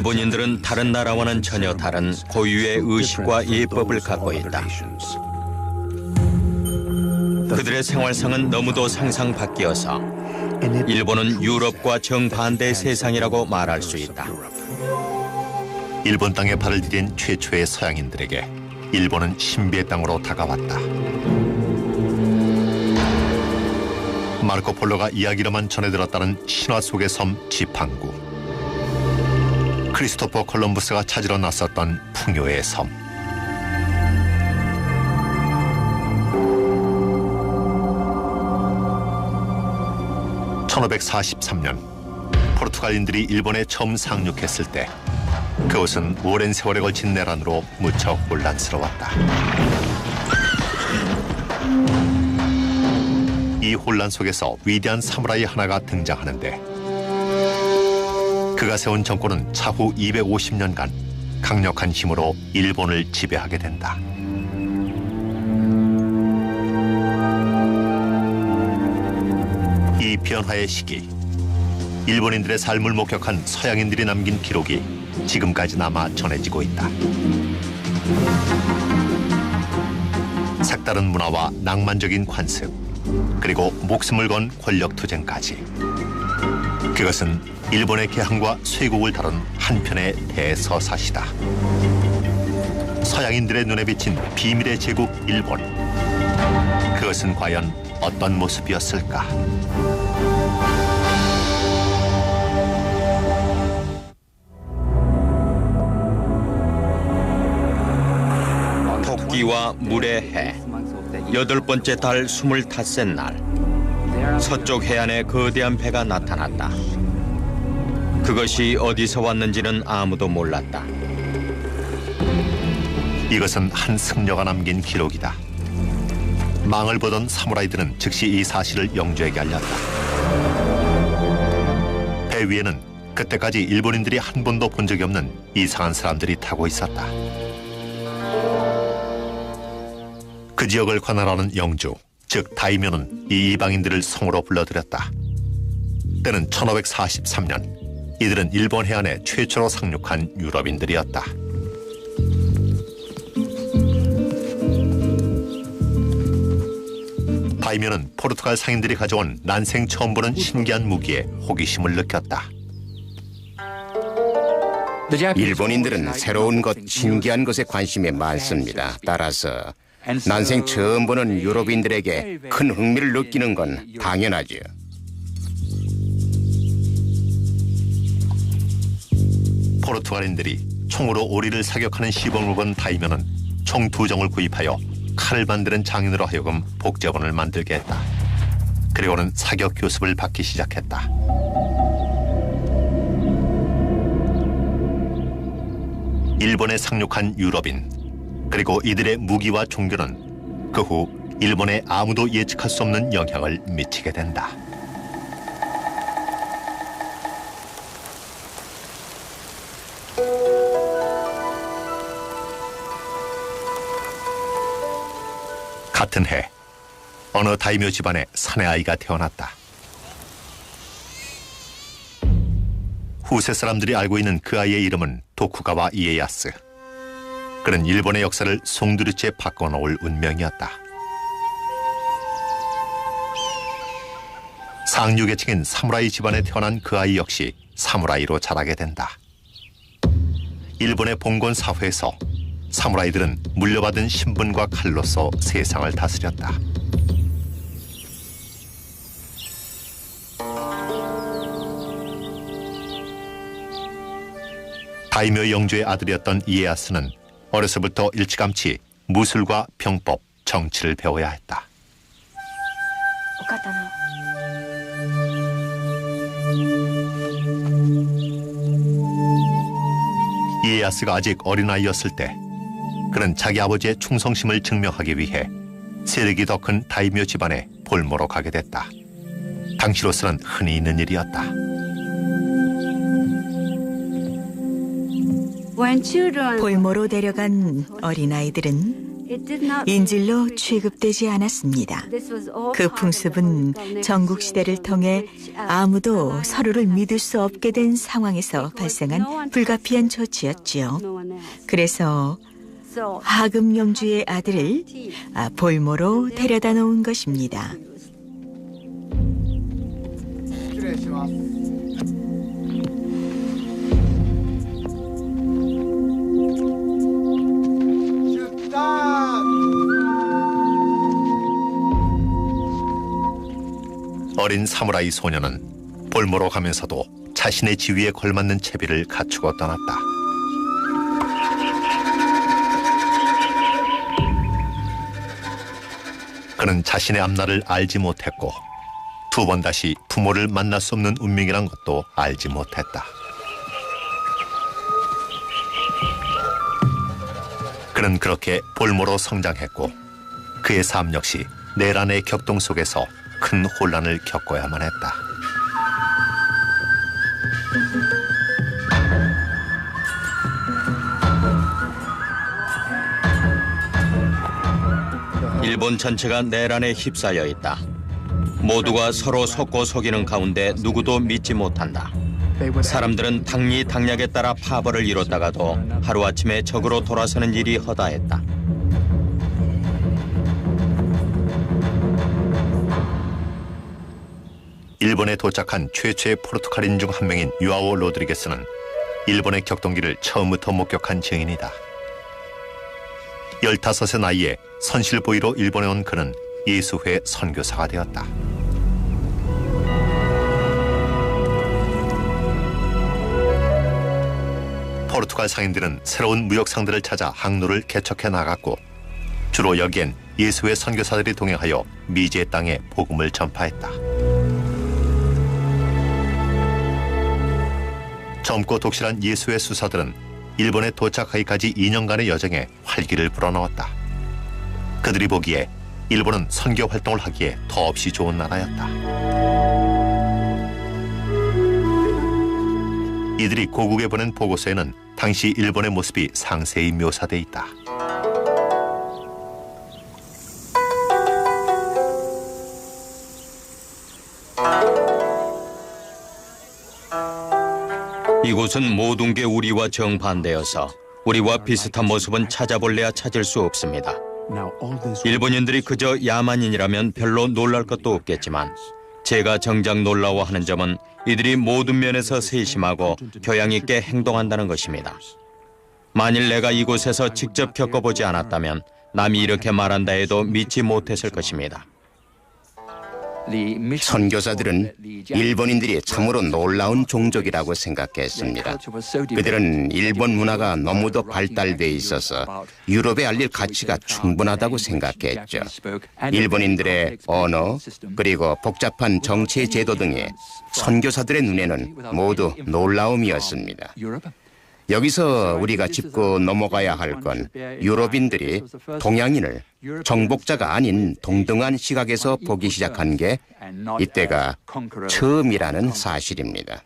일본인들은 다른 나라와는 전혀 다른 고유의 의식과 예법을 갖고 있다. 그들의 생활상은 너무도 상상 밖이어서 일본은 유럽과 정반대의 세상이라고 말할 수 있다. 일본 땅에 발을 디딘 최초의 서양인들에게 일본은 신비의 땅으로 다가왔다. 마르코폴로가 이야기로만 전해들었다는 신화 속의 섬 지팡구. 크리스토퍼 콜럼부스가 찾으러 나섰던 풍요의 섬. (1543년) 포르투갈인들이 일본에 처음 상륙했을 때 그곳은 오랜 세월에 걸친 내란으로 무척 혼란스러웠다. 이 혼란 속에서 위대한 사무라이 하나가 등장하는데 그가 세운 정권은 차후 250년간 강력한 힘으로 일본을 지배하게 된다. 이 변화의 시기, 일본인들의 삶을 목격한 서양인들이 남긴 기록이 지금까지 남아 전해지고 있다. 색다른 문화와 낭만적인 관습, 그리고 목숨을 건 권력투쟁까지. 그것은 일본의 개항과 쇄국을 다룬 한편의 대서사시다. 서양인들의 눈에 비친 비밀의 제국 일본. 그것은 과연 어떤 모습이었을까? 토끼와 물의 해, 8번째 달 25째 날 서쪽 해안에 거대한 배가 나타났다. 그것이 어디서 왔는지는 아무도 몰랐다. 이것은 한 승려가 남긴 기록이다. 망을 보던 사무라이들은 즉시 이 사실을 영주에게 알렸다. 배 위에는 그때까지 일본인들이 한 번도 본 적이 없는 이상한 사람들이 타고 있었다. 그 지역을 관할하는 영주, 즉 다이묘는 이 이방인들을 성으로 불러들였다. 때는 1543년. 이들은 일본 해안에 최초로 상륙한 유럽인들이었다. 다이묘는 포르투갈 상인들이 가져온 난생 처음 보는 신기한 무기에 호기심을 느꼈다. 일본인들은 새로운 것, 신기한 것에 관심이 많습니다. 따라서 난생 처음 보는 유럽인들에게 큰 흥미를 느끼는 건 당연하죠. 포르투갈인들이 총으로 오리를 사격하는 시범을 본 다이묘는 총 2정을 구입하여 칼을 만드는 장인으로 하여금 복제본을 만들게 했다. 그리고는 사격 교습을 받기 시작했다. 일본에 상륙한 유럽인, 그리고 이들의 무기와 종교는 그 후 일본에 아무도 예측할 수 없는 영향을 미치게 된다. 같은 해, 어느 다이묘 집안에 사내 아이가 태어났다. 후세 사람들이 알고 있는 그 아이의 이름은 도쿠가와 이에야스. 그는 일본의 역사를 송두리째 바꿔놓을 운명이었다. 상류계층인 사무라이 집안에 태어난 그 아이 역시 사무라이로 자라게 된다. 일본의 봉건 사회에서 사무라이들은 물려받은 신분과 칼로서 세상을 다스렸다. 다이묘 영주의 아들이었던 이에야스는 어려서부터 일찌감치 무술과 병법, 정치를 배워야 했다. 이에야스가 아직 어린아이였을 때 그는 자기 아버지의 충성심을 증명하기 위해 세력이 더 큰 다이묘 집안에 볼모로 가게 됐다. 당시로서는 흔히 있는 일이었다. 볼모로 데려간 어린아이들은 인질로 취급되지 않았습니다. 그 풍습은 전국시대를 통해 아무도 서로를 믿을 수 없게 된 상황에서 발생한 불가피한 조치였지요. 그래서 하금영주의 아들을 볼모로 데려다 놓은 것입니다. 어린 사무라이 소녀는 볼모로 가면서도 자신의 지위에 걸맞는 채비를 갖추고 떠났다. 그는 자신의 앞날을 알지 못했고 두 번 다시 부모를 만날 수 없는 운명이란 것도 알지 못했다. 그는 그렇게 볼모로 성장했고 그의 삶 역시 내란의 격동 속에서 큰 혼란을 겪어야만 했다. 일본 전체가 내란에 휩싸여 있다. 모두가 서로 속고 속이는 가운데 누구도 믿지 못한다. 사람들은 당리당략에 따라 파벌을 이뤘다가도 하루아침에 적으로 돌아서는 일이 허다했다. 일본에 도착한 최초의 포르투갈인 중 한 명인 유아오 로드리게스는 일본의 격동기를 처음부터 목격한 증인이다. 15의 나이에 선실보이로 일본에 온 그는 예수회 선교사가 되었다. 포르투갈 상인들은 새로운 무역상들을 찾아 항로를 개척해 나갔고 주로 여기엔 예수회 선교사들이 동행하여 미지의 땅에 복음을 전파했다. 젊고 독실한 예수의 수사들은 일본에 도착하기까지 2년간의 여정에 활기를 불어넣었다. 그들이 보기에 일본은 선교 활동을 하기에 더없이 좋은 나라였다. 이들이 고국에 보낸 보고서에는 당시 일본의 모습이 상세히 묘사돼 있다. 이곳은 모든 게 우리와 정반대여서 우리와 비슷한 모습은 찾아볼래야 찾을 수 없습니다. 일본인들이 그저 야만인이라면 별로 놀랄 것도 없겠지만 제가 정작 놀라워하는 점은 이들이 모든 면에서 세심하고 교양 있게 행동한다는 것입니다. 만일 내가 이곳에서 직접 겪어보지 않았다면 남이 이렇게 말한다 해도 믿지 못했을 것입니다. 선교사들은 일본인들이 참으로 놀라운 종족이라고 생각했습니다. 그들은 일본 문화가 너무도 발달돼 있어서 유럽에 알릴 가치가 충분하다고 생각했죠. 일본인들의 언어 그리고 복잡한 정치 제도 등이 선교사들의 눈에는 모두 놀라움이었습니다. 여기서 우리가 짚고 넘어가야 할 건 유럽인들이 동양인을 정복자가 아닌 동등한 시각에서 보기 시작한 게 이때가 처음이라는 사실입니다.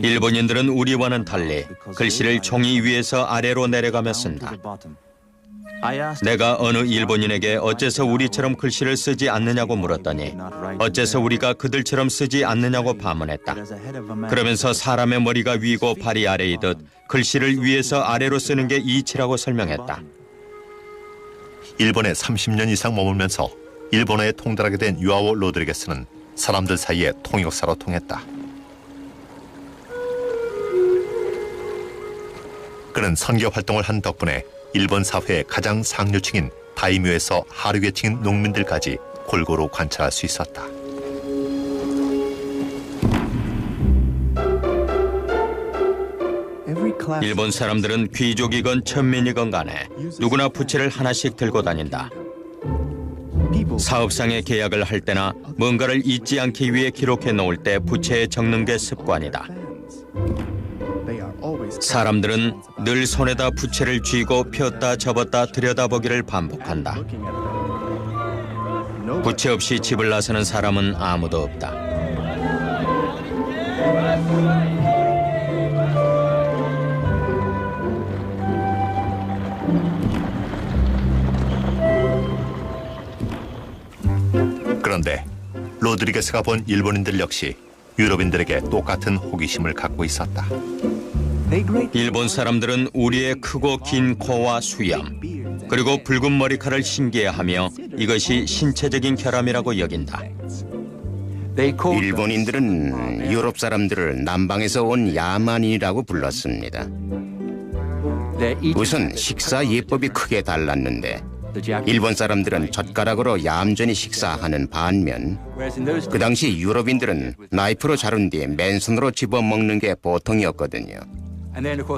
일본인들은 우리와는 달리 글씨를 종이 위에서 아래로 내려가며 쓴다. 내가 어느 일본인에게 어째서 우리처럼 글씨를 쓰지 않느냐고 물었더니 어째서 우리가 그들처럼 쓰지 않느냐고 반문했다. 그러면서 사람의 머리가 위고 발이 아래이듯 글씨를 위에서 아래로 쓰는 게 이치라고 설명했다. 일본에 30년 이상 머물면서 일본어에 통달하게 된 유아오 로드리게스는 사람들 사이에 통역사로 통했다. 그는 선교 활동을 한 덕분에 일본 사회의 가장 상류층인 다이묘에서 하류계층인 농민들까지 골고루 관찰할 수 있었다. 일본 사람들은 귀족이건 천민이건 간에 누구나 부채를 하나씩 들고 다닌다. 사업상의 계약을 할 때나 뭔가를 잊지 않기 위해 기록해 놓을 때 부채에 적는 게 습관이다. 사람들은 늘 손에다 부채를 쥐고 폈다 접었다 들여다보기를 반복한다. 부채 없이 집을 나서는 사람은 아무도 없다. 그런데 로드리게스가 본 일본인들 역시 유럽인들에게 똑같은 호기심을 갖고 있었다. 일본 사람들은 우리의 크고 긴 코와 수염, 그리고 붉은 머리카락을 신기해하며 이것이 신체적인 결함이라고 여긴다. 일본인들은 유럽 사람들을 남방에서 온 야만인이라고 불렀습니다. 우선 식사 예법이 크게 달랐는데 일본 사람들은 젓가락으로 얌전히 식사하는 반면 그 당시 유럽인들은 나이프로 자른 뒤에 맨손으로 집어먹는 게 보통이었거든요.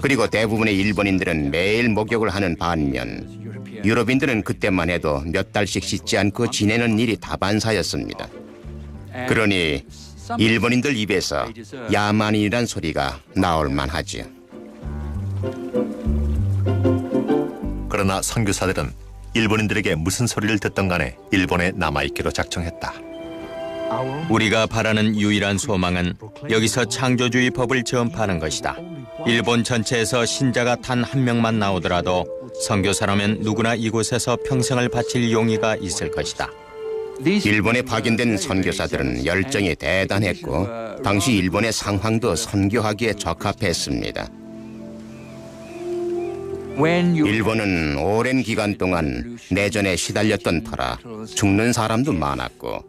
그리고 대부분의 일본인들은 매일 목욕을 하는 반면 유럽인들은 그때만 해도 몇 달씩 씻지 않고 지내는 일이 다반사였습니다. 그러니 일본인들 입에서 야만인이란 소리가 나올 만하지요. 그러나 선교사들은 일본인들에게 무슨 소리를 듣던 간에 일본에 남아있기로 작정했다. 우리가 바라는 유일한 소망은 여기서 창조주의 법을 전파하는 것이다. 일본 전체에서 신자가 단 한 명만 나오더라도 선교사라면 누구나 이곳에서 평생을 바칠 용의가 있을 것이다. 일본에 파견된 선교사들은 열정이 대단했고 당시 일본의 상황도 선교하기에 적합했습니다. 일본은 오랜 기간 동안 내전에 시달렸던 터라 죽는 사람도 많았고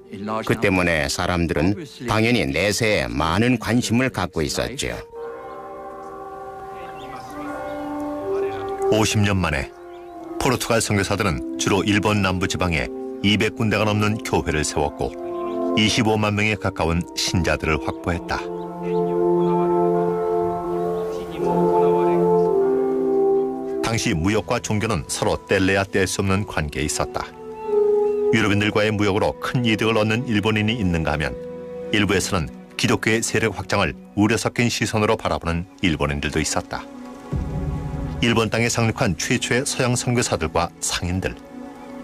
그 때문에 사람들은 당연히 내세에 많은 관심을 갖고 있었죠. 50년 만에 포르투갈 선교사들은 주로 일본 남부 지방에 200군데가 넘는 교회를 세웠고 25만 명에 가까운 신자들을 확보했다. 당시 무역과 종교는 서로 뗄래야 뗄 수 없는 관계에 있었다. 유럽인들과의 무역으로 큰 이득을 얻는 일본인이 있는가 하면 일부에서는 기독교의 세력 확장을 우려 섞인 시선으로 바라보는 일본인들도 있었다. 일본 땅에 상륙한 최초의 서양 선교사들과 상인들,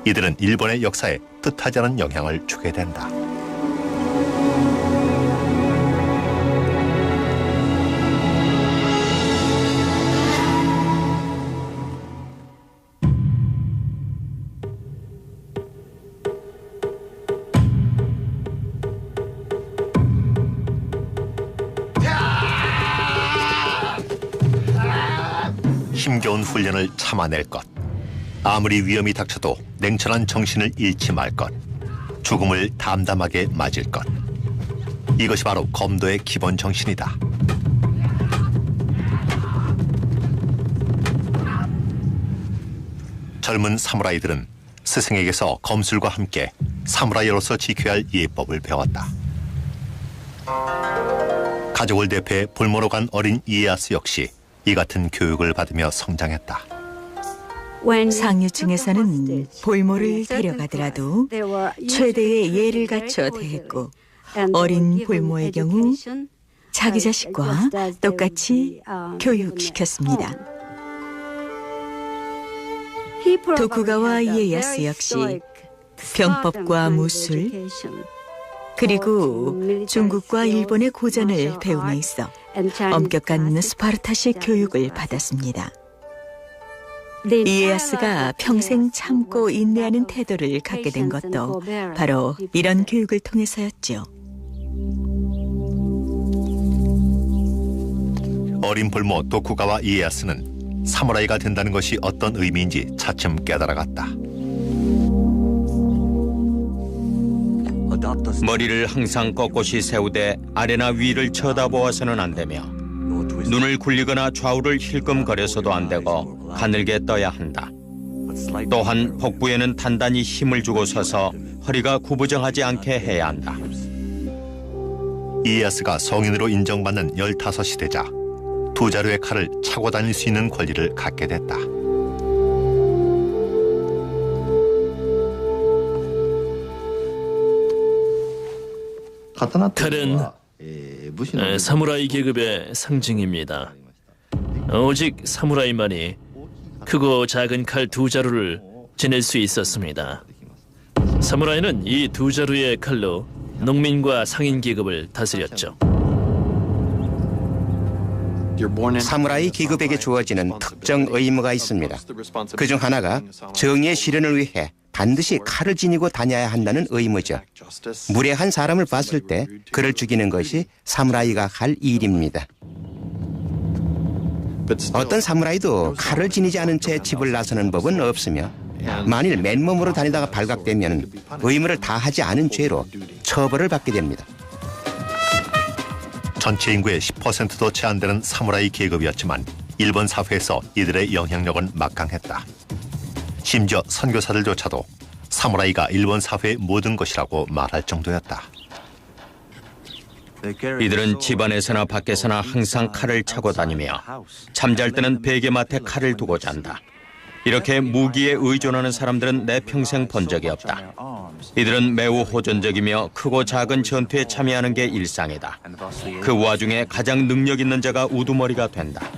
이들은 일본의 역사에 뜻하지 않은 영향을 주게 된다. 힘겨운 훈련을 참아낼 것, 아무리 위험이 닥쳐도 냉철한 정신을 잃지 말 것, 죽음을 담담하게 맞을 것. 이것이 바로 검도의 기본 정신이다. 젊은 사무라이들은 스승에게서 검술과 함께 사무라이로서 지켜야 할 예법을 배웠다. 가족을 대표해 볼모로 간 어린 이에야스 역시 이 같은 교육을 받으며 성장했다. 상류층에서는 볼모를 데려가더라도 최대의 예를 갖춰 대했고 어린 볼모의 경우 자기 자식과 똑같이 교육시켰습니다. 도쿠가와 이에야스 역시 병법과 무술 그리고 중국과 일본의 고전을 배움에 있어 엄격한 스파르타식 교육을 받았습니다. 이에야스가 평생 참고 인내하는 태도를 갖게 된 것도 바로 이런 교육을 통해서였죠. 어린 볼모 도쿠가와 이에야스는 사무라이가 된다는 것이 어떤 의미인지 차츰 깨달아갔다. 머리를 항상 꼿꼿이 세우되 아래나 위를 쳐다보아서는 안 되며 눈을 굴리거나 좌우를 힐끔거려서도 안 되고 가늘게 떠야 한다. 또한 복부에는 단단히 힘을 주고 서서 허리가 구부정하지 않게 해야 한다. 이에야스가 성인으로 인정받는 15시대자, 두 자루의 칼을 차고 다닐 수 있는 권리를 갖게 됐다. 칼은 사무라이 계급의 상징입니다. 오직 사무라이만이 크고 작은 칼 두 자루를 지낼 수 있었습니다. 사무라이는 이 두 자루의 칼로 농민과 상인 계급을 다스렸죠. 사무라이 계급에게 주어지는 특정 의무가 있습니다. 그중 하나가 정의의 실현을 위해 반드시 칼을 지니고 다녀야 한다는 의무죠. 무례한 사람을 봤을 때 그를 죽이는 것이 사무라이가 할 일입니다. 어떤 사무라이도 칼을 지니지 않은 채 집을 나서는 법은 없으며 만일 맨몸으로 다니다가 발각되면 의무를 다하지 않은 죄로 처벌을 받게 됩니다. 전체 인구의 10%도 채 안 되는 사무라이 계급이었지만 일본 사회에서 이들의 영향력은 막강했다. 심지어 선교사들조차도 사무라이가 일본 사회의 모든 것이라고 말할 정도였다. 이들은 집안에서나 밖에서나 항상 칼을 차고 다니며 잠잘 때는 베개맡에 칼을 두고 잔다. 이렇게 무기에 의존하는 사람들은 내 평생 본 적이 없다. 이들은 매우 호전적이며 크고 작은 전투에 참여하는 게 일상이다. 그 와중에 가장 능력 있는 자가 우두머리가 된다.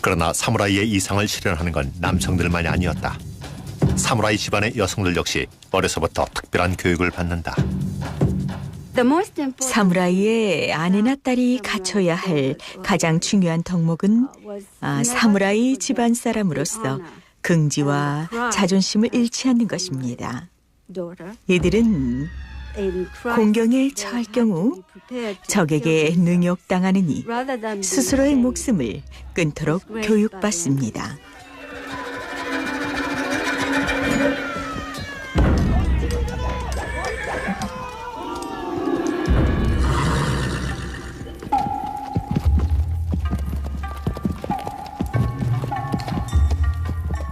그러나 사무라이의 이상을 실현하는 건 남성들만이 아니었다. 사무라이 집안의 여성들 역시 어려서부터 특별한 교육을 받는다. 사무라이의 아내나 딸이 갖춰야 할 가장 중요한 덕목은 사무라이 집안 사람으로서 긍지와 자존심을 잃지 않는 것입니다. 이들은 공경에 처할 경우 적에게 능욕당하느니 스스로의 목숨을 끊도록 교육받습니다.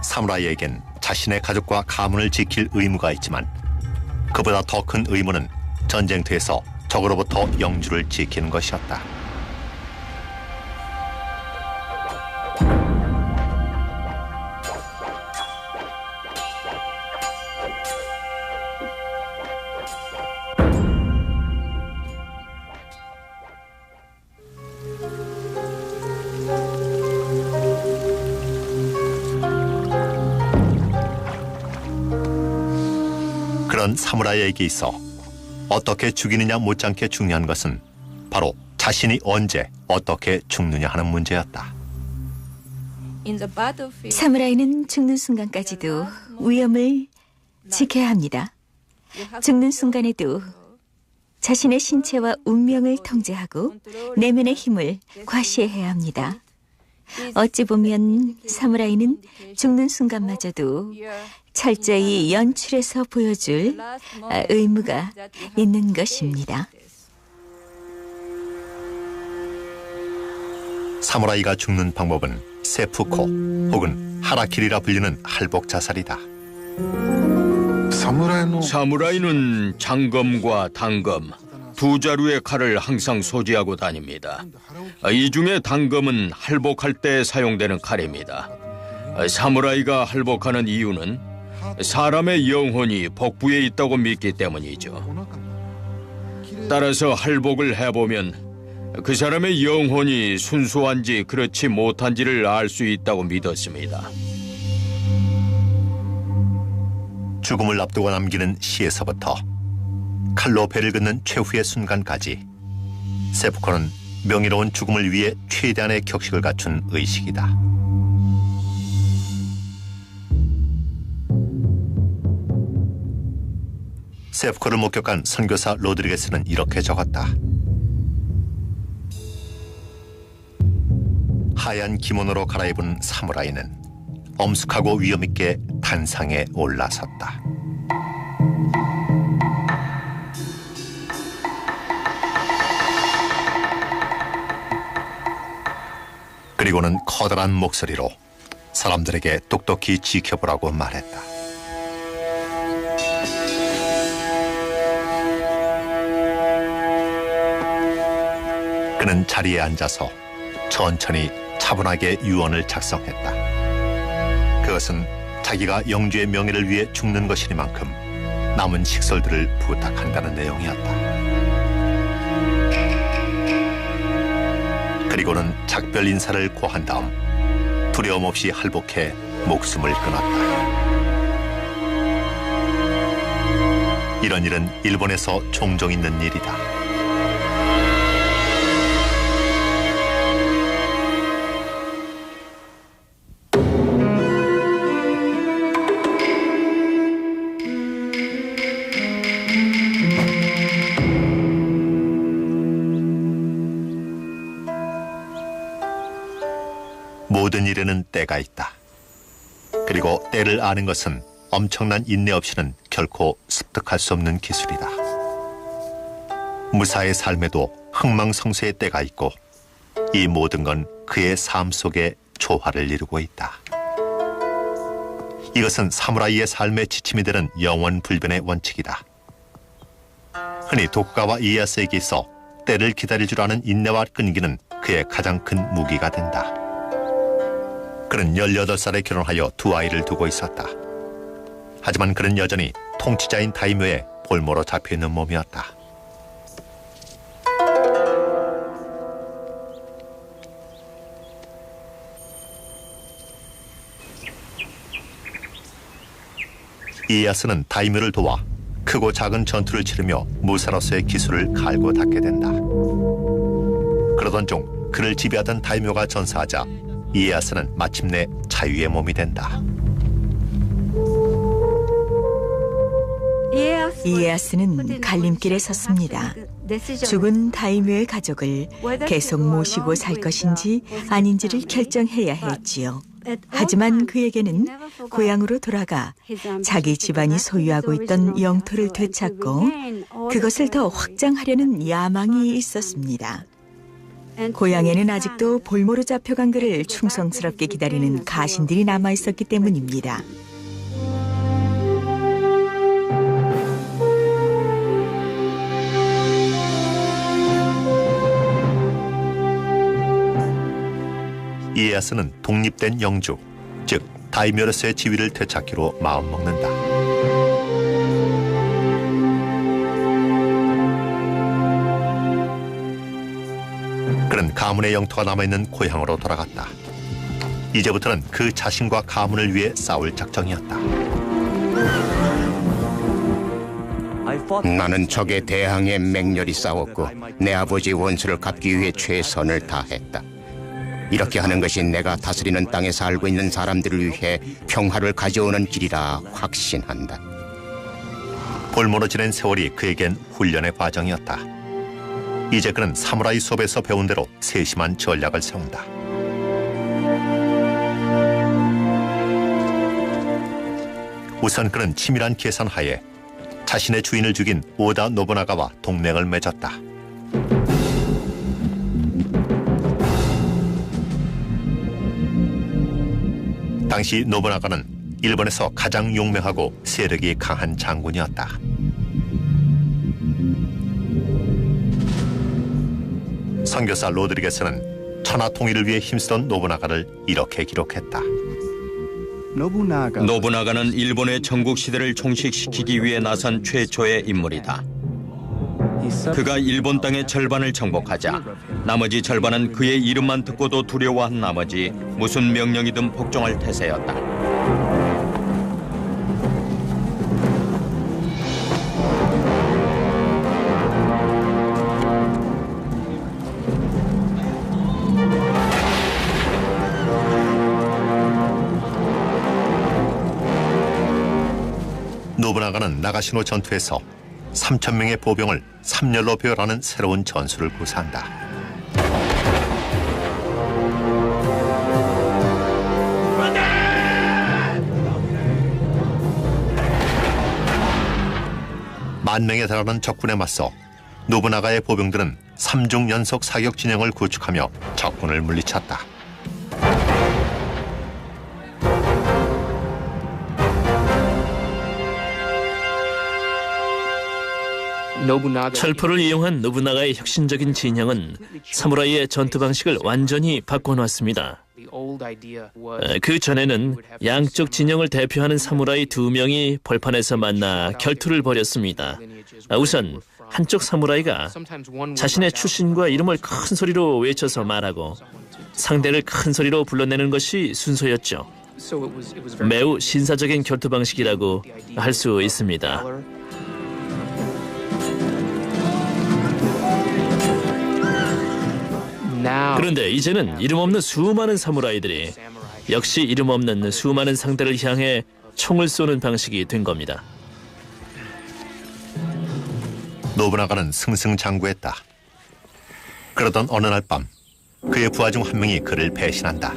사무라이에겐 자신의 가족과 가문을 지킬 의무가 있지만 그보다 더 큰 의무는 전쟁터에서 적으로부터 영주를 지키는 것이었다. 그런 사무라이에게 있어 어떻게 죽이느냐 못지않게 중요한 것은 바로 자신이 언제 어떻게 죽느냐 하는 문제였다. 사무라이는 죽는 순간까지도 위험을 지켜야 합니다. 죽는 순간에도 자신의 신체와 운명을 통제하고 내면의 힘을 과시해야 합니다. 어찌 보면 사무라이는 죽는 순간마저도 철저히 연출해서 보여줄 의무가 있는 것입니다. 사무라이가 죽는 방법은 세푸코 혹은 하라키리라 불리는 할복 자살이다. 사무라이는 장검과 단검, 두 자루의 칼을 항상 소지하고 다닙니다. 이 중에 단검은 할복할 때 사용되는 칼입니다. 사무라이가 할복하는 이유는 사람의 영혼이 복부에 있다고 믿기 때문이죠. 따라서 할복을 해보면 그 사람의 영혼이 순수한지 그렇지 못한지를 알 수 있다고 믿었습니다. 죽음을 앞두고 남기는 시에서부터 칼로 배를 긋는 최후의 순간까지 세푸코는 명예로운 죽음을 위해 최대한의 격식을 갖춘 의식이다. 세푸코를 목격한 선교사 로드리게스는 이렇게 적었다. 하얀 기모노로 갈아입은 사무라이는 엄숙하고 위험있게 단상에 올라섰다. 그리고는 커다란 목소리로 사람들에게 똑똑히 지켜보라고 말했다. 그는 자리에 앉아서 천천히 차분하게 유언을 작성했다. 그것은 자기가 영주의 명예를 위해 죽는 것이니만큼 남은 식솔들을 부탁한다는 내용이었다. 그리고는 작별 인사를 고한 다음 두려움 없이 할복해 목숨을 끊었다. 이런 일은 일본에서 종종 있는 일이다. 이르는 때가 있다. 그리고 때를 아는 것은 엄청난 인내 없이는 결코 습득할 수 없는 기술이다. 무사의 삶에도 흥망성쇠의 때가 있고 이 모든 건 그의 삶 속에 조화를 이루고 있다. 이것은 사무라이의 삶의 지침이 되는 영원불변의 원칙이다. 흔히 도쿠가와 이에야스에게 있어 때를 기다릴 줄 아는 인내와 끈기는 그의 가장 큰 무기가 된다. 그는 18살에 결혼하여 두 아이를 두고 있었다. 하지만 그는 여전히 통치자인 다이묘의 볼모로 잡혀있는 몸이었다. 이에야스는 다이묘를 도와 크고 작은 전투를 치르며 무사로서의 기술을 갈고 닦게 된다. 그러던 중 그를 지배하던 다이묘가 전사하자 이에야스는 마침내 자유의 몸이 된다. 이에야스는 갈림길에 섰습니다. 죽은 다이묘의 가족을 계속 모시고 살 것인지 아닌지를 결정해야 했지요. 하지만 그에게는 고향으로 돌아가 자기 집안이 소유하고 있던 영토를 되찾고 그것을 더 확장하려는 야망이 있었습니다. 고향에는 아직도 볼모로 잡혀간 그를 충성스럽게 기다리는 가신들이 남아있었기 때문입니다. 이에야스는 독립된 영주, 즉 다이묘로서의 지위를 되찾기로 마음먹는다. 그는 가문의 영토가 남아있는 고향으로 돌아갔다. 이제부터는 그 자신과 가문을 위해 싸울 작정이었다. 나는 적에 대항해 맹렬히 싸웠고 내 아버지 원수를 갚기 위해 최선을 다했다. 이렇게 하는 것이 내가 다스리는 땅에 살고 있는 사람들을 위해 평화를 가져오는 길이라 확신한다. 볼모로 지낸 세월이 그에겐 훈련의 과정이었다. 이제 그는 사무라이 수업에서 배운 대로 세심한 전략을 세운다. 우선 그는 치밀한 계산하에 자신의 주인을 죽인 오다 노부나가와 동맹을 맺었다. 당시 노부나가는 일본에서 가장 용맹하고 세력이 강한 장군이었다. 선교사 로드리게스는 천하 통일을 위해 힘쓰던 노부나가를 이렇게 기록했다. 노부나가는 일본의 전국시대를 종식시키기 위해 나선 최초의 인물이다. 그가 일본 땅의 절반을 정복하자 나머지 절반은 그의 이름만 듣고도 두려워한 나머지 무슨 명령이든 복종할 태세였다. 노부나가는 나가시노 전투에서 3,000명의 보병을 3열로 배열하는 새로운 전술을 구사한다. 만 명에 달하는 적군에 맞서 노부나가의 보병들은 3중 연속 사격 진영을 구축하며 적군을 물리쳤다. 철포를 이용한 노부나가의 혁신적인 진영은 사무라이의 전투 방식을 완전히 바꿔놨습니다. 그 전에는 양쪽 진영을 대표하는 사무라이 2명이 벌판에서 만나 결투를 벌였습니다. 우선 한쪽 사무라이가 자신의 출신과 이름을 큰 소리로 외쳐서 말하고 상대를 큰 소리로 불러내는 것이 순서였죠. 매우 신사적인 결투 방식이라고 할 수 있습니다. 그런데 이제는 이름 없는 수많은 사무라이들이 역시 이름 없는 수많은 상대를 향해 총을 쏘는 방식이 된 겁니다. 노부나가는 승승장구했다. 그러던 어느 날 밤 그의 부하 중 한 명이 그를 배신한다.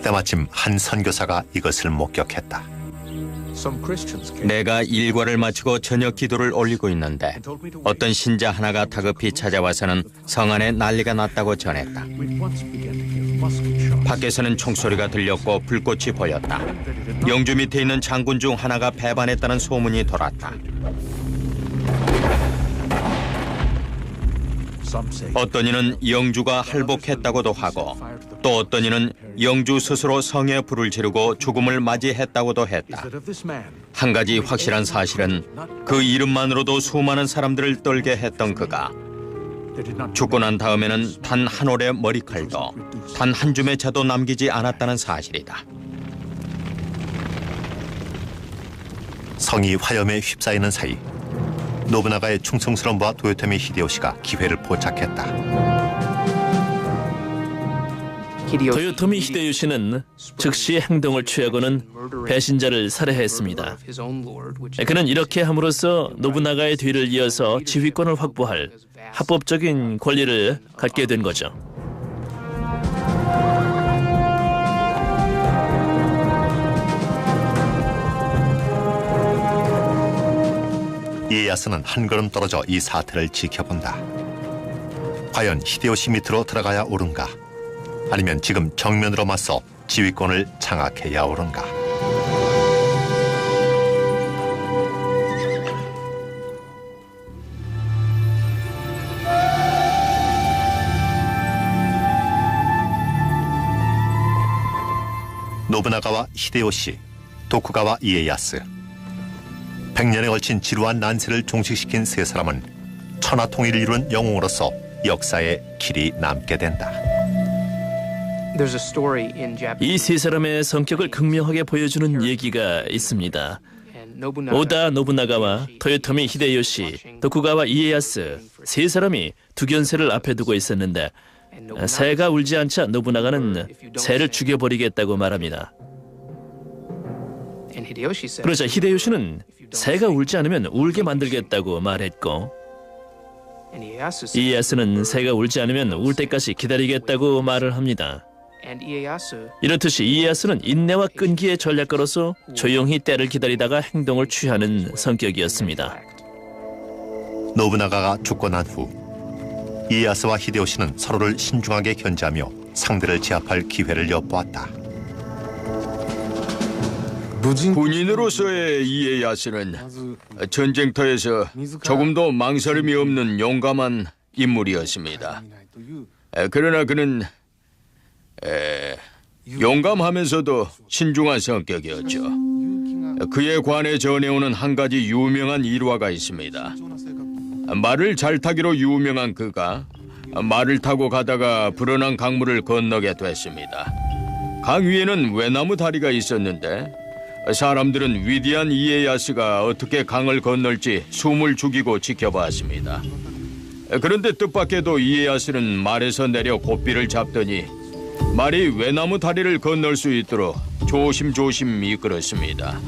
때마침 한 선교사가 이것을 목격했다. 내가 일과를 마치고 저녁 기도를 올리고 있는데 어떤 신자 하나가 다급히 찾아와서는 성 안에 난리가 났다고 전했다. 밖에서는 총소리가 들렸고 불꽃이 보였다. 영주 밑에 있는 장군 중 하나가 배반했다는 소문이 돌았다. 어떤 이는 영주가 할복했다고도 하고 또 어떤 이는 영주 스스로 성에 불을 지르고 죽음을 맞이했다고도 했다. 한 가지 확실한 사실은 그 이름만으로도 수많은 사람들을 떨게 했던 그가 죽고 난 다음에는 단 한 올의 머리칼도 단 한 줌의 채도 남기지 않았다는 사실이다. 성이 화염에 휩싸이는 사이 노부나가의 충성스러움과 도요토미 히데요시가 기회를 포착했다. 도요토미 히데요시는 즉시 행동을 취하고는 배신자를 살해했습니다. 그는 이렇게 함으로써 노부나가의 뒤를 이어서 지휘권을 확보할 합법적인 권리를 갖게 된 거죠. 이에야스는 한 걸음 떨어져 이 사태를 지켜본다. 과연 히데요시 밑으로 들어가야 옳은가? 아니면 지금 정면으로 맞서 지휘권을 장악해야 옳은가? 노부나가와 히데요시, 도쿠가와 이에야스. 100년에 걸친 지루한 난세를 종식시킨 세 사람은 천하통일을 이룬 영웅으로서 역사에 길이 남게 된다. 이 세 사람의 성격을 극명하게 보여주는 얘기가 있습니다. 오다 노부나가와 토요토미 히데요시, 도쿠가와 이에야스 세 사람이 두견새를 앞에 두고 있었는데 새가 울지 않자 노부나가는 새를 죽여버리겠다고 말합니다. 그러자 히데요시는 새가 울지 않으면 울게 만들겠다고 말했고 이에야스는 새가 울지 않으면 울 때까지 기다리겠다고 말을 합니다. 이렇듯이 이에야스는 인내와 끈기의 전략가로서 조용히 때를 기다리다가 행동을 취하는 성격이었습니다. 노부나가가 죽고 난 후 이에야스와 히데요시는 서로를 신중하게 견제하며 상대를 제압할 기회를 엿보았다. 군인으로서의 이에야스는 전쟁터에서 조금도 망설임이 없는 용감한 인물이었습니다. 그러나 그는 용감하면서도 신중한 성격이었죠. 그에 관해 전해오는 한 가지 유명한 일화가 있습니다. 말을 잘 타기로 유명한 그가 말을 타고 가다가 불어난 강물을 건너게 됐습니다. 강 위에는 외나무 다리가 있었는데 사람들은 위대한 이에야스가 어떻게 강을 건널지 숨을 죽이고 지켜봤습니다. 그런데 뜻밖에도 이에야스는 말에서 내려 고삐를 잡더니 말이 외나무 다리를 건널 수 있도록 조심조심 이끌었습니다.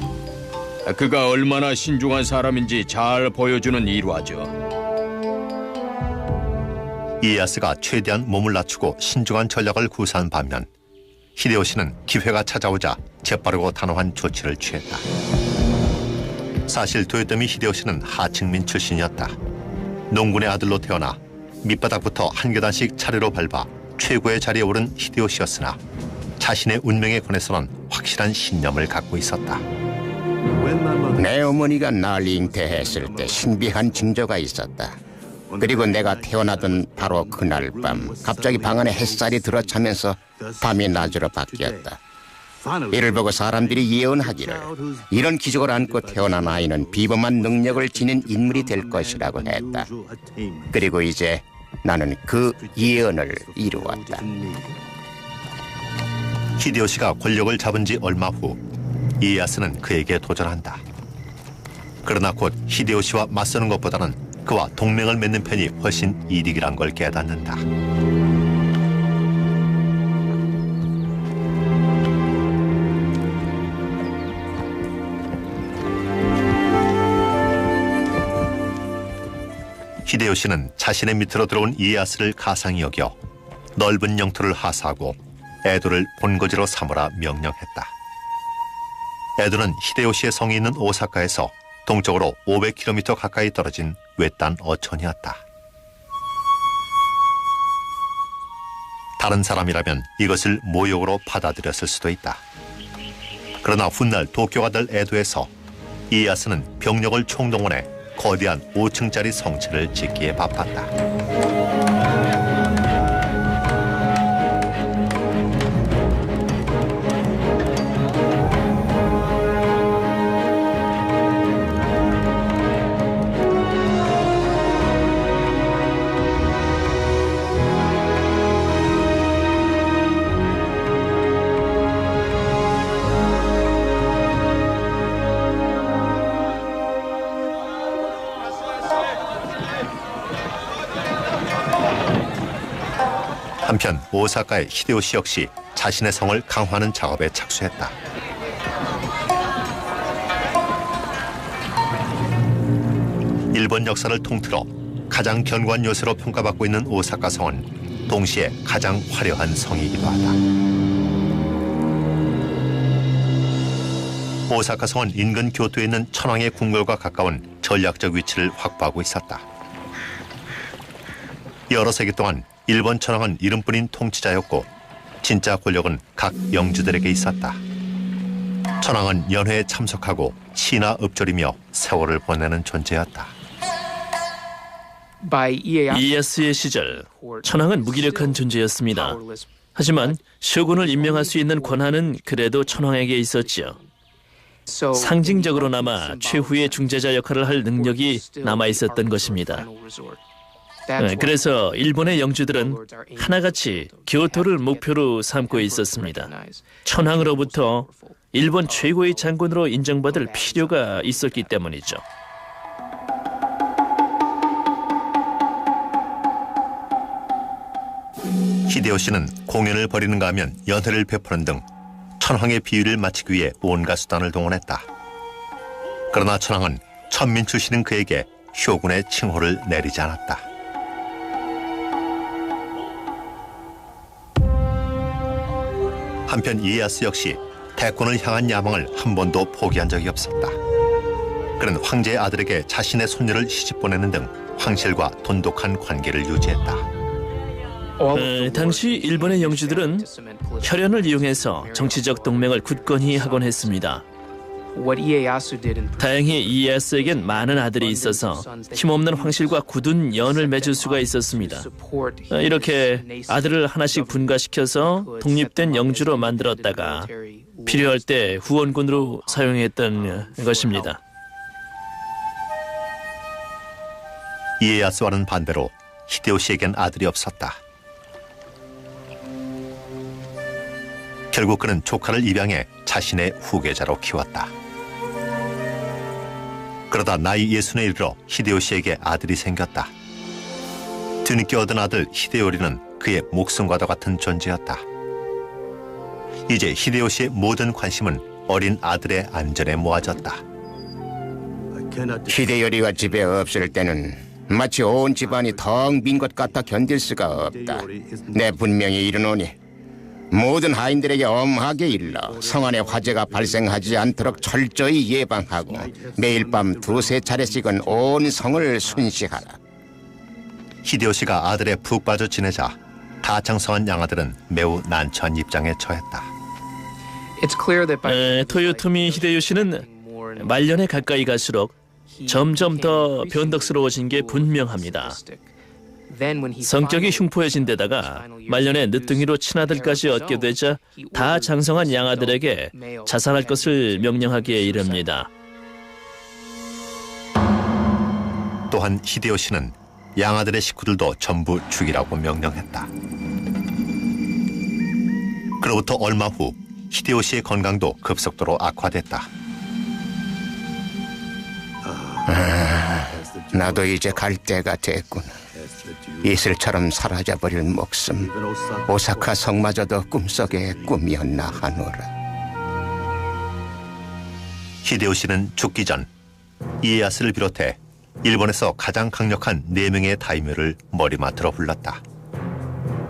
그가 얼마나 신중한 사람인지 잘 보여주는 일화죠. 이에야스가 최대한 몸을 낮추고 신중한 전략을 구사한 반면 히데요시는 기회가 찾아오자 재빠르고 단호한 조치를 취했다. 사실 도요토미 히데요시는 하층민 출신이었다. 농군의 아들로 태어나 밑바닥부터 한 계단씩 차례로 밟아 최고의 자리에 오른 히데요시였으나 자신의 운명에 관해서는 확실한 신념을 갖고 있었다. 내 어머니가 날 잉태했을 때 신비한 징조가 있었다. 그리고 내가 태어나던 바로 그날 밤 갑자기 방 안에 햇살이 들어차면서 밤이 낮으로 바뀌었다. 이를 보고 사람들이 예언하기를 이런 기적을 안고 태어난 아이는 비범한 능력을 지닌 인물이 될 것이라고 했다. 그리고 이제 나는 그 예언을 이루었다. 히데요시가 권력을 잡은 지 얼마 후 이에야스는 그에게 도전한다. 그러나 곧 히데요시와 맞서는 것보다는 그와 동맹을 맺는 편이 훨씬 이득이란 걸 깨닫는다. 히데요시는 자신의 밑으로 들어온 이에야스를 가상히 여겨 넓은 영토를 하사하고 에도를 본거지로 삼으라 명령했다. 에도는 히데요시의 성이 있는 오사카에서 동쪽으로 500km 가까이 떨어진 외딴 어촌이었다. 다른 사람이라면 이것을 모욕으로 받아들였을 수도 있다. 그러나 훗날 도쿄가 될 에도에서 이에야스는 병력을 총동원해 거대한 5층짜리 성체를 짓기에 바빴다. 한편 오사카의 히데요시 역시 자신의 성을 강화하는 작업에 착수했다. 일본 역사를 통틀어 가장 견고한 요새로 평가받고 있는 오사카 성은 동시에 가장 화려한 성이기도 하다. 오사카 성은 인근 교토에 있는 천황의 궁궐과 가까운 전략적 위치를 확보하고 있었다. 여러 세기 동안 일본 천황은 이름뿐인 통치자였고 진짜 권력은 각 영주들에게 있었다. 천황은 연회에 참석하고 시나 읍조리며 세월을 보내는 존재였다. 이에야스의 시절 천황은 무기력한 존재였습니다. 하지만 쇼군을 임명할 수 있는 권한은 그래도 천황에게 있었지요. 상징적으로나마 최후의 중재자 역할을 할 능력이 남아있었던 것입니다. 그래서 일본의 영주들은 하나같이 교토를 목표로 삼고 있었습니다. 천황으로부터 일본 최고의 장군으로 인정받을 필요가 있었기 때문이죠. 히데요시는 공연을 벌이는가 하면 연회를 베푸는 등 천황의 비위를 맞추기 위해 온갖 수단을 동원했다. 그러나 천황은 천민 출신인 그에게 쇼군의 칭호를 내리지 않았다. 한편 이에야스 역시 대권을 향한 야망을 한 번도 포기한 적이 없었다. 그는 황제의 아들에게 자신의 손녀를 시집 보내는 등 황실과 돈독한 관계를 유지했다. 당시 일본의 영주들은 혈연을 이용해서 정치적 동맹을 굳건히 하곤 했습니다. 다행히 이에야스에겐 많은 아들이 있어서 힘없는 황실과 굳은 연을 맺을 수가 있었습니다. 이렇게 아들을 하나씩 분가시켜서 독립된 영주로 만들었다가 필요할 때 후원군으로 사용했던 것입니다. 이에야스와는 반대로 히데요시에겐 아들이 없었다. 결국 그는 조카를 입양해 자신의 후계자로 키웠다. 그러다 나이 60에 이르러 히데요시에게 아들이 생겼다. 뒤늦게 얻은 아들 히데요리는 그의 목숨과도 같은 존재였다. 이제 히데요시의 모든 관심은 어린 아들의 안전에 모아졌다. 히데요리가 집에 없을 때는 마치 온 집안이 텅 빈 것 같아 견딜 수가 없다. 내 분명히 이르노니 모든 하인들에게 엄하게 일러 성 안에 화재가 발생하지 않도록 철저히 예방하고 매일 밤 두세 차례씩은 온 성을 순시하라. 히데요시가 아들에 푹 빠져 지내자 다창성한 양아들은 매우 난처한 입장에 처했다. 토요토미 히데요시는 말년에 가까이 갈수록 점점 더 변덕스러워진 게 분명합니다. 성격이 흉포해진 데다가 말년에 늦둥이로 친아들까지 얻게 되자 다 장성한 양아들에게 자살할 것을 명령하기에 이릅니다. 또한 히데요시는 양아들의 식구들도 전부 죽이라고 명령했다. 그로부터 얼마 후 히데요시의 건강도 급속도로 악화됐다. 나도 이제 갈 때가 됐구나. 이슬처럼 사라져버릴 목숨, 오사카 성마저도 꿈속의 꿈이었나 하노라. 히데요시는 죽기 전 이에야스를 비롯해 일본에서 가장 강력한 4명의 다이묘를 머리맡으로 불렀다.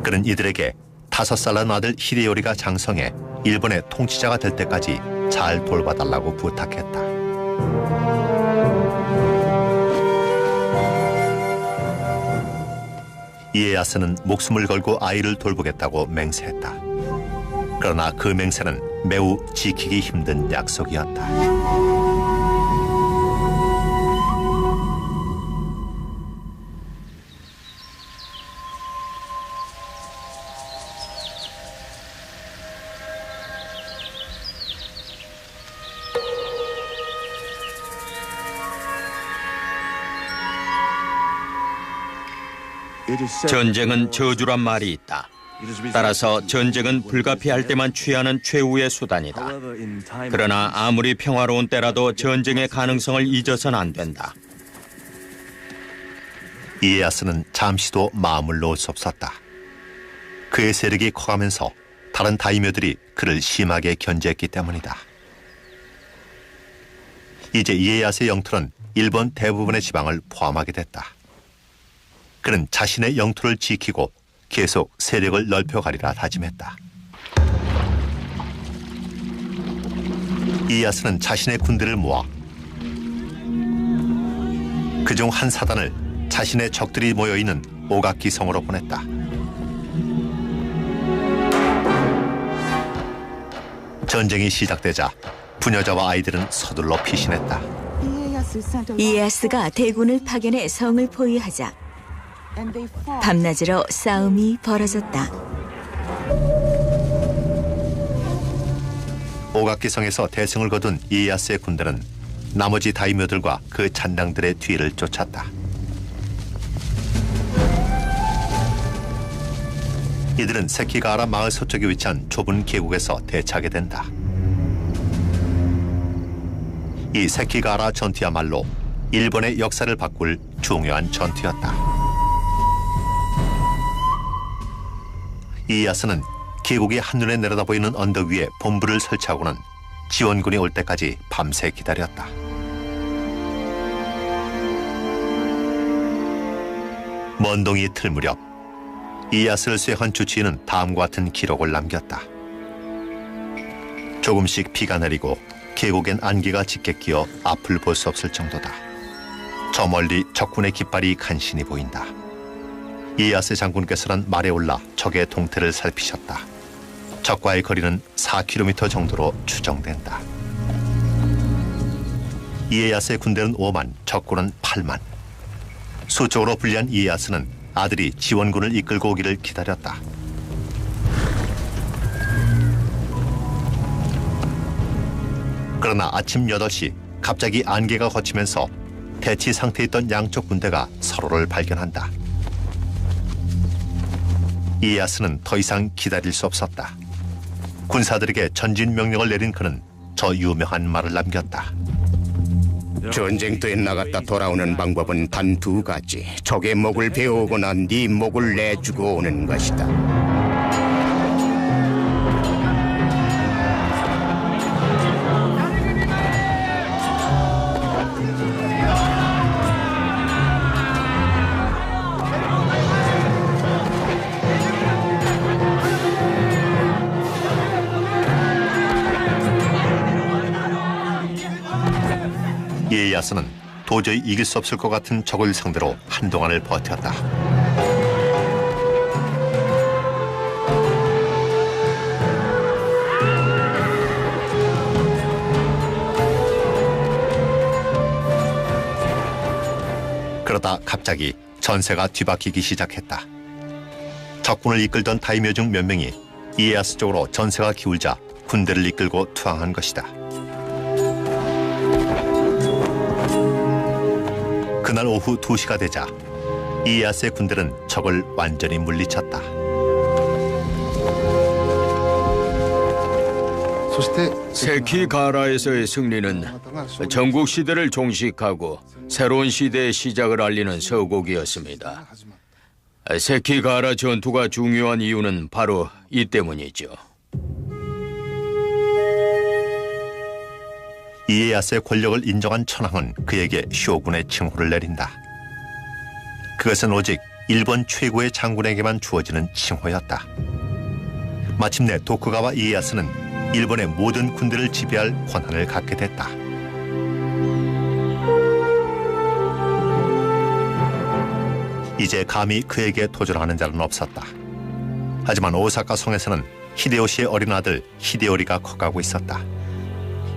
그는 이들에게 5살 난 아들 히데요리가 장성해 일본의 통치자가 될 때까지 잘 돌봐달라고 부탁했다. 이에야스는 목숨을 걸고 아이를 돌보겠다고 맹세했다. 그러나 그 맹세는 매우 지키기 힘든 약속이었다. 전쟁은 저주란 말이 있다. 따라서 전쟁은 불가피할 때만 취하는 최후의 수단이다. 그러나 아무리 평화로운 때라도 전쟁의 가능성을 잊어서는 안 된다. 이에야스는 잠시도 마음을 놓을 수 없었다. 그의 세력이 커가면서 다른 다이묘들이 그를 심하게 견제했기 때문이다. 이제 이에야스의 영토는 일본 대부분의 지방을 포함하게 됐다. 그는 자신의 영토를 지키고 계속 세력을 넓혀가리라 다짐했다. 이에야스는 자신의 군대를 모아 그중 한 사단을 자신의 적들이 모여있는 오가키 성으로 보냈다. 전쟁이 시작되자 부녀자와 아이들은 서둘러 피신했다. 이에야스가 대군을 파견해 성을 포위하자 밤낮으로 싸움이 벌어졌다. 오가키 성에서 대승을 거둔 이에야스의 군대는 나머지 다이묘들과 그 잔당들의 뒤를 쫓았다. 이들은 세키가하라 마을 서쪽에 위치한 좁은 계곡에서 대치하게 된다. 이 세키가하라 전투야말로 일본의 역사를 바꿀 중요한 전투였다. 이에야스는 계곡이 한눈에 내려다 보이는 언덕 위에 본부를 설치하고는 지원군이 올 때까지 밤새 기다렸다. 먼 동이 틀 무렵 이에야스를 수행한 주치의는 다음과 같은 기록을 남겼다. 조금씩 비가 내리고 계곡엔 안개가 짙게 끼어 앞을 볼 수 없을 정도다. 저 멀리 적군의 깃발이 간신히 보인다. 이에야스 장군께서는 말에 올라 적의 동태를 살피셨다. 적과의 거리는 4km 정도로 추정된다. 이에야스의 군대는 5만, 적군은 8만. 수적으로 불리한 이에야스는 아들이 지원군을 이끌고 오기를 기다렸다. 그러나 아침 8시 갑자기 안개가 걷히면서 대치 상태에 있던 양쪽 군대가 서로를 발견한다. 이에야스는 더 이상 기다릴 수 없었다. 군사들에게 전진 명령을 내린 그는 저 유명한 말을 남겼다. 전쟁터에 나갔다 돌아오는 방법은 단 2가지. 적의 목을 베어오거나 네 목을 내주고 오는 것이다. 이에야스는 도저히 이길 수 없을 것 같은 적을 상대로 한동안을 버텼다. 그러다 갑자기 전세가 뒤바뀌기 시작했다. 적군을 이끌던 다이묘 중 몇 명이 이에야스 쪽으로 전세가 기울자 군대를 이끌고 투항한 것이다. 그날 오후 2시가 되자 이에야스의 군대는 적을 완전히 물리쳤다. 세키가라에서의 승리는 전국 시대를 종식하고 새로운 시대의 시작을 알리는 서곡이었습니다. 세키가라 전투가 중요한 이유는 바로 이 때문이죠. 이에야스의 권력을 인정한 천황은 그에게 쇼군의 칭호를 내린다. 그것은 오직 일본 최고의 장군에게만 주어지는 칭호였다. 마침내 도쿠가와 이에야스는 일본의 모든 군대를 지배할 권한을 갖게 됐다. 이제 감히 그에게 도전하는 자는 없었다. 하지만 오사카 성에서는 히데요시의 어린 아들 히데요리가 커가고 있었다.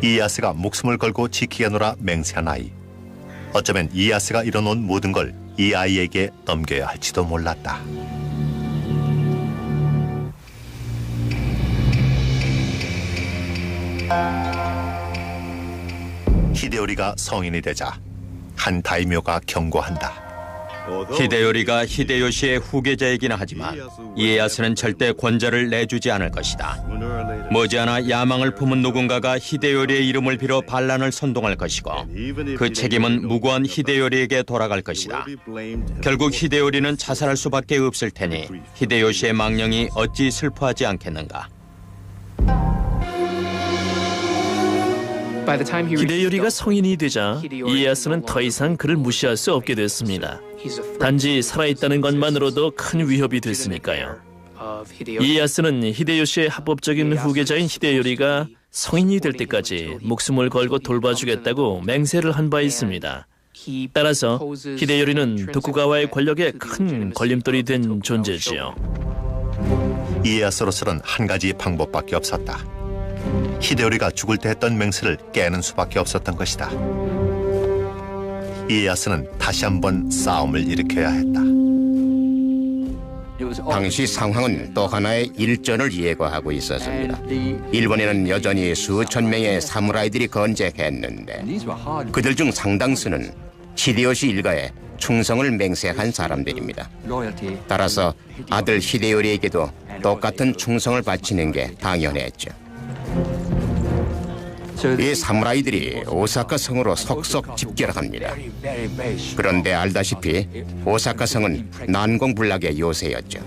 이에야스가 목숨을 걸고 지키겠노라 맹세한 아이. 어쩌면 이에야스가 이뤄놓은 모든 걸 이 아이에게 넘겨야 할지도 몰랐다. 히데요리가 성인이 되자 한 다이묘가 경고한다. 히데요리가 히데요시의 후계자이긴 하지만 이에야스는 절대 권좌를 내주지 않을 것이다. 머지않아 야망을 품은 누군가가 히데요리의 이름을 빌어 반란을 선동할 것이고 그 책임은 무고한 히데요리에게 돌아갈 것이다. 결국 히데요리는 자살할 수밖에 없을 테니 히데요시의 망령이 어찌 슬퍼하지 않겠는가. 히데요리가 성인이 되자 이에야스는 더 이상 그를 무시할 수 없게 됐습니다. 단지 살아있다는 것만으로도 큰 위협이 됐으니까요. 이에야스는 히데요시의 합법적인 후계자인 히데요리가 성인이 될 때까지 목숨을 걸고 돌봐주겠다고 맹세를 한 바 있습니다. 따라서 히데요리는 도쿠가와의 권력에 큰 걸림돌이 된 존재지요. 이에야스로서는 한 가지 방법밖에 없었다. 히데요리가 죽을 때 했던 맹세를 깨는 수밖에 없었던 것이다. 이에야스는 다시 한번 싸움을 일으켜야 했다. 당시 상황은 또 하나의 일전을 예고하고 있었습니다. 일본에는 여전히 수천 명의 사무라이들이 건재했는데 그들 중 상당수는 히데요시 일가에 충성을 맹세한 사람들입니다. 따라서 아들 히데요리에게도 똑같은 충성을 바치는 게 당연했죠. 이 사무라이들이 오사카 성으로 속속 집결합니다. 그런데 알다시피 오사카 성은 난공불락의 요새였죠.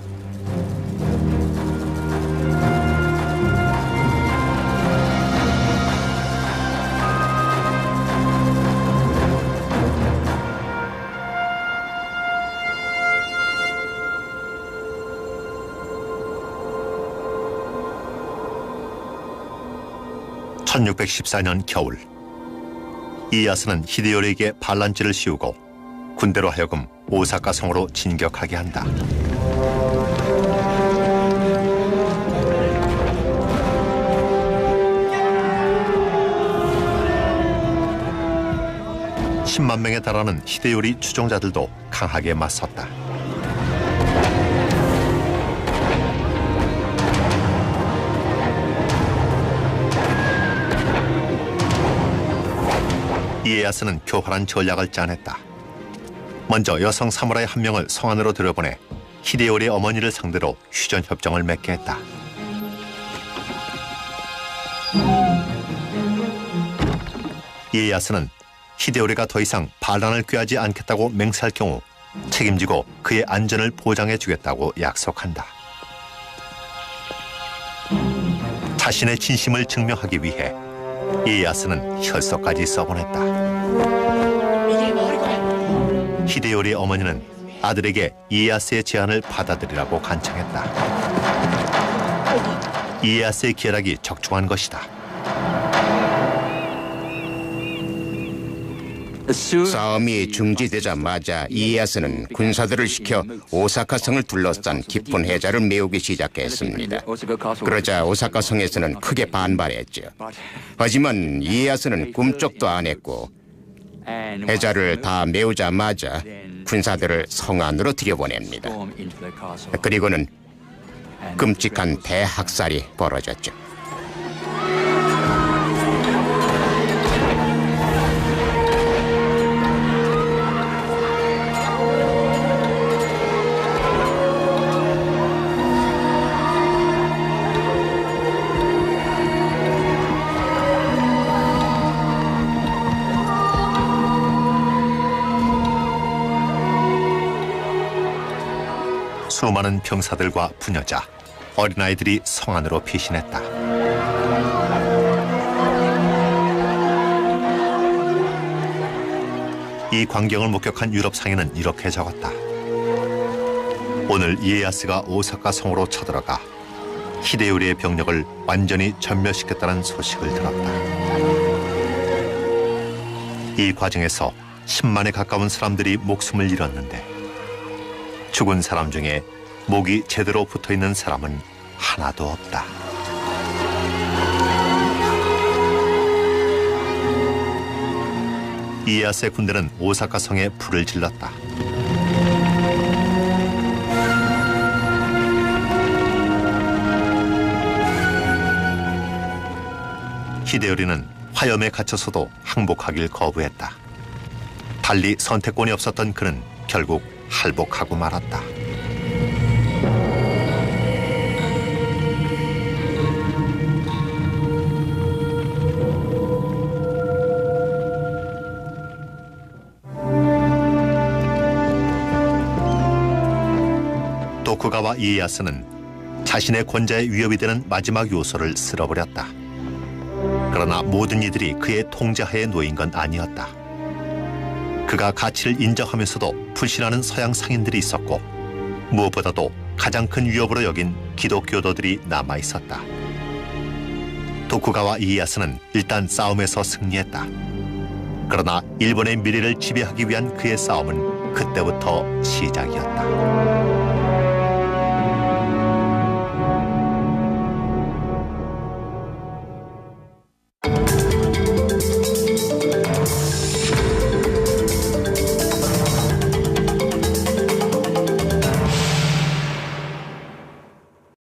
(1614년) 겨울, 이에야스는 히데요리에게 반란죄를 씌우고 군대로 하여금 오사카 성으로 진격하게 한다. (10만 명에 달하는 히데요리 추종자들도 강하게 맞섰다. 이에야스는 교활한 전략을 짜냈다. 먼저 여성 사무라이 한 명을 성 안으로 들여보내 히데요리의 어머니를 상대로 휴전 협정을 맺게 했다. 이에야스는 히데요리가 더 이상 반란을 꾀하지 않겠다고 맹세할 경우 책임지고 그의 안전을 보장해 주겠다고 약속한다. 자신의 진심을 증명하기 위해 이에야스는 혈서까지 써보냈다. 히데요리의 어머니는 아들에게 이에야스의 제안을 받아들이라고 간청했다. 이에야스의 계략이 적중한 것이다. 싸움이 중지되자마자 이에야스는 군사들을 시켜 오사카 성을 둘러싼 깊은 해자를 메우기 시작했습니다. 그러자 오사카 성에서는 크게 반발했죠. 하지만 이에야스는 꿈쩍도 안 했고 해자를 다 메우자마자 군사들을 성 안으로 들여보냅니다. 그리고는 끔찍한 대학살이 벌어졌죠. 수많은 병사들과 부녀자, 어린아이들이 성 안으로 피신했다. 이 광경을 목격한 유럽 상인은 이렇게 적었다. 오늘 이에야스가 오사카 성으로 쳐들어가 히데요리의 병력을 완전히 전멸시켰다는 소식을 들었다. 이 과정에서 10만에 가까운 사람들이 목숨을 잃었는데 죽은 사람 중에 목이 제대로 붙어있는 사람은 하나도 없다. 이에야스의 군대는 오사카 성에 불을 질렀다. 히데요리는 화염에 갇혀서도 항복하길 거부했다. 달리 선택권이 없었던 그는 결국 할복하고 말았다. 도쿠가와 이에야스는 자신의 권좌에 위협이 되는 마지막 요소를 쓸어버렸다. 그러나 모든 이들이 그의 통제하에 놓인 건 아니었다. 그가 가치를 인정하면서도 불신하는 서양 상인들이 있었고 무엇보다도 가장 큰 위협으로 여긴 기독교도들이 남아있었다. 도쿠가와 이에야스는 일단 싸움에서 승리했다. 그러나 일본의 미래를 지배하기 위한 그의 싸움은 그때부터 시작이었다.